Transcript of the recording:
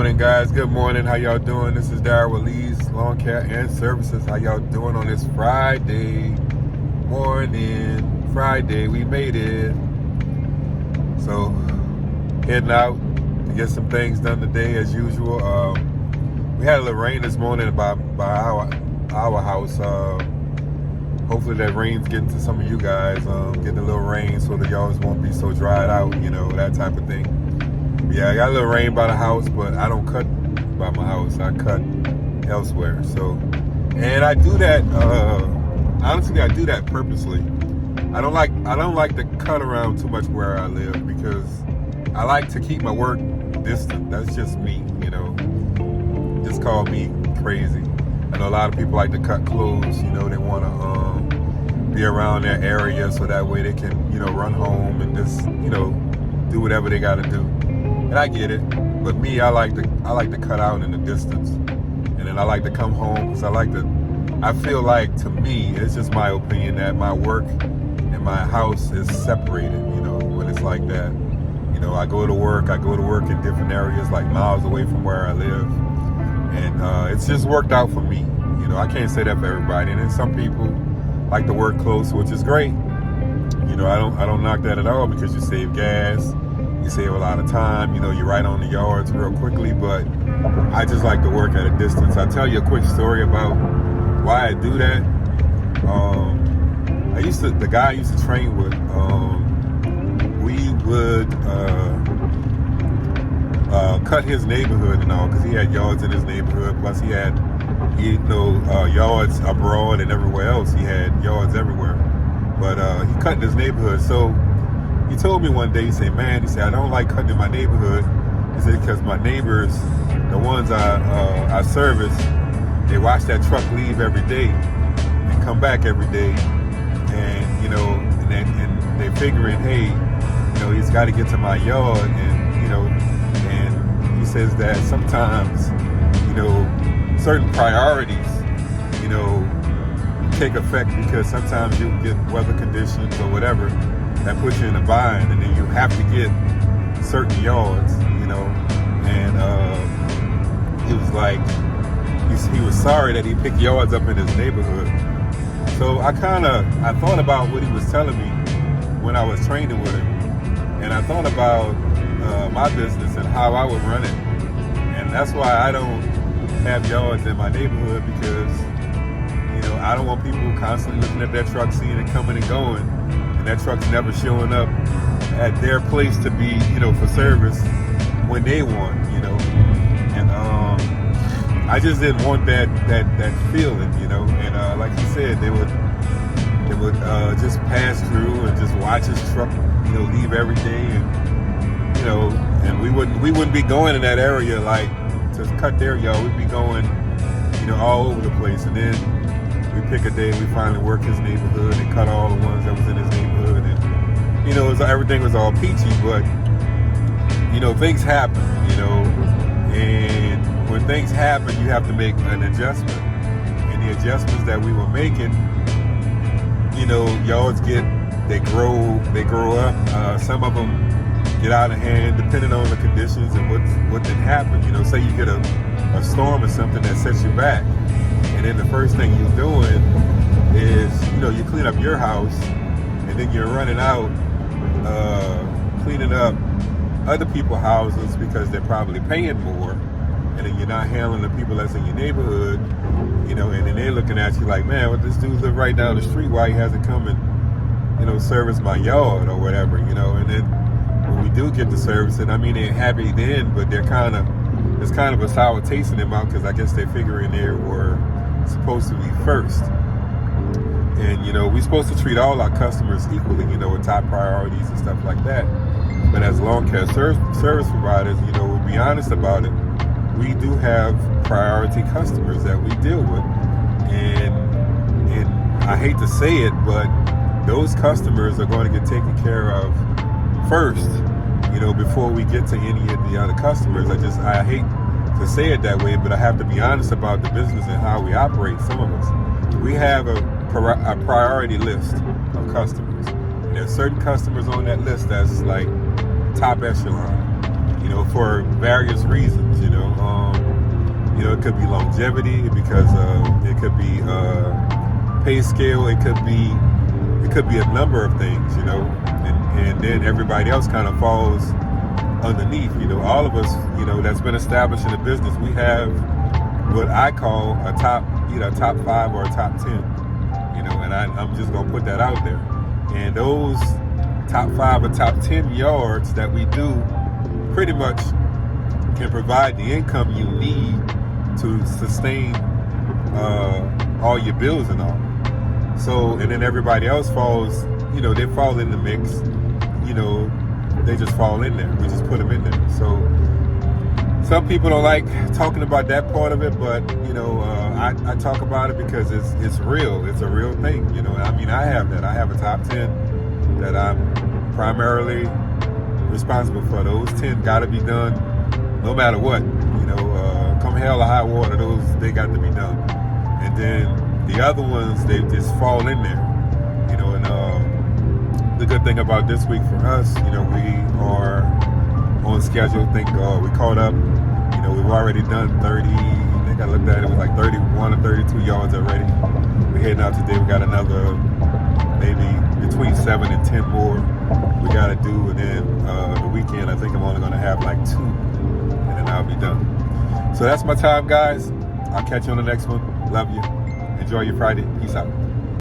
morning, guys. Good morning. How y'all doing? This is Darryl with Lee's Lawn Care and Services. How y'all doing on this Friday morning? Friday, we made it. So, heading out to get some things done today as usual. We had a little rain this morning by our house. Hopefully that rain's getting to some of you guys. Getting a little rain so that y'all won't be so dried out, that type of thing. Yeah, I got a little rain by the house, but I don't cut by my house. I cut elsewhere. So, and I do that. Honestly, I do that purposely. I don't like to cut around too much where I live because I like to keep my work distant. That's just me, Just call me crazy. I know a lot of people like to cut close. They want to be around their area so that way they can, run home and just, do whatever they got to do. And I get it, but me, I like to cut out in the distance, and then I like to come home because I feel like, to me, it's just my opinion that my work and my house is separated, when it's like that. I go to work in different areas, like miles away from where I live, and it's just worked out for me. I can't say that for everybody, and then some people like to work close, which is great. I don't knock that at all because you save gas. You save a lot of time, you're right on the yards real quickly, but I just like to work at a distance. I'll tell you a quick story about why I do that. The guy I used to train with, we would cut his neighborhood and all, because he had yards in his neighborhood, plus he had yards abroad and everywhere else. He had yards everywhere, but he cut in his neighborhood. So he told me one day, he said, I don't like cutting in my neighborhood. He said, because my neighbors, the ones I service, they watch that truck leave every day and come back every day. And, and they figuring, hey, he's got to get to my yard. And he says that sometimes, certain priorities, take effect because sometimes you get weather conditions or whatever that puts you in a bind, and then you have to get certain yards, and he was like, he was sorry that he picked yards up in his neighborhood. So I thought about what he was telling me when I was training with him, and I thought about my business and how I would run it, and that's why I don't have yards in my neighborhood, because I don't want people constantly looking at that truck, seeing it coming and going, and that truck's never showing up at their place to be, for service when they want, and I just didn't want that feeling, and like you said, they would just pass through and just watch his truck, leave every day, and and we wouldn't be going in that area like to cut their yard. We'd be going, all over the place, and then we pick a day, we finally work his neighborhood and cut all the ones that was in his neighborhood, and everything was all peachy, but things happen, and when things happen, you have to make an adjustment, and the adjustments that we were making, yards they grow up. Some of them get out of hand depending on the conditions and what did happen. Say you get a storm or something that sets you back, and then the first thing you're doing is, you clean up your house, and then you're running out cleaning up other people's houses because they're probably paying more, and then you're not handling the people that's in your neighborhood, and then they're looking at you like, man, well, this dude live right down the street, why he hasn't come and service my yard or whatever, and then when we do get the service, and I mean, they're happy then, but it's kind of a sour taste in their mouth, because I guess they're figuring they were supposed to be first. And we're supposed to treat all our customers equally, with top priorities and stuff like that. But as lawn care service providers, we'll be honest about it, we do have priority customers that we deal with, and I hate to say it, but those customers are going to get taken care of first, before we get to any of the other customers. I hate to say it that way, but I have to be honest about the business and how we operate. Some of us, we have a priority list of customers. And there's certain customers on that list that's like top echelon, for various reasons, You know, it could be longevity because it could be pay scale. It could be a number of things, you know, and then everybody else kind of falls underneath. You know, all of us, you know, that's been established in the business, we have what I call a top, either a top 5 or a top 10. You know, and I'm just gonna put that out there. And those top 5 or top 10 yards that we do pretty much can provide the income you need to sustain all your bills and all. So, and then everybody else falls, you know, they fall in the mix, you know, they just fall in there. We just put them in there. So some people don't like talking about that part of it, but, you know, I talk about it because it's real. It's a real thing, you know. I mean, I have that. I have a top 10 that I'm primarily responsible for. Those 10 got to be done no matter what, you know, come hell or high water, they got to be done. And then the other ones, they just fall in there, you know. And the good thing about this week for us, you know, we are on schedule. Think we caught up. You know, we've already done 30. I think I looked at it, it was like 31 or 32 yards already. We're heading out today. We got another maybe between 7 and 10 more we got to do. And then the weekend, I think I'm only going to have like 2, and then I'll be done. So that's my time, guys. I'll catch you on the next one. Love you. Enjoy your Friday. Peace out.